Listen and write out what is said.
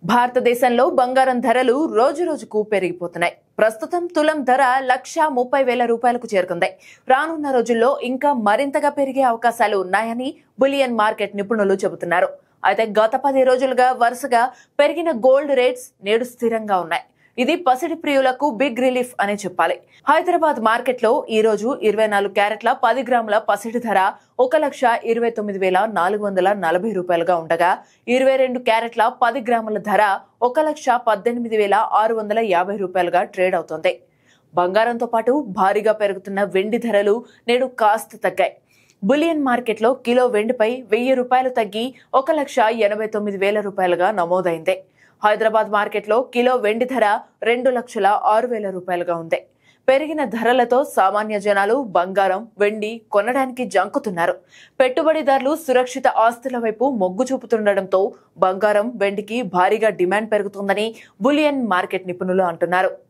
భారతదేశంలో బంగారం ధరలు రోజురోజుకు పెరిగిపోతున్నాయి. ప్రస్తుతం తులం ధర 1,30,000 రూపాయలకు చేరుకుంది. రానున్న రోజుల్లో ఇంకా మరింతగా పెరిగే అవకాశాలు ఉన్నాయని బులియన్ మార్కెట్ నిపుణులు చెబుతున్నారు. అయితే గత 10 రోజులుగా వరుసగా పెరిగిన గోల్డ్ రేట్స్ నేడు స్థిరంగా ఉన్నాయి. ఇది పసిడి ప్రియులకు బిగ్ రిలీఫ్ అని చెప్పాలి. హైదరాబాద్ మార్కెట్ లో ఈ రోజు 24 క్యారెట్ల 10 గ్రాముల పసిడి ధర 1,29,440 రూపాయలుగా ఉండగా 22 క్యారెట్ల 10 గ్రాముల ధర 1,18,650 రూపాయలుగా ట్రేడ్ అవుతోంది. బంగారంతో పాటు భారీగా పెరుగుతున్న వెండి ధరలు నేడు కాస్త తగ్గాయి. బులియన్ మార్కెట్ లో కిలో వెండిపై 1,000 రూపాయలు తగ్గి 1,89,000 రూపాయలుగా నమోదైంది. హైదరాబాద్ మార్కెట్ లో కిలో వెండి ధర 2,06,000 రూపాయలుగా ఉంది. పెరిగిన ధరలతో సామాన్య జనాలు బంగారం, వెండి కొనడానికి జంకుతున్నారు. పెట్టుబడిదారులు సురక్షిత ఆస్తుల వైపు మొగ్గు చూపుతుండటంతో బంగారం, వెండికి భారీగా డిమాండ్ పెరుగుతుందని బులియన్ మార్కెట్ నిపుణులు అంటున్నారు.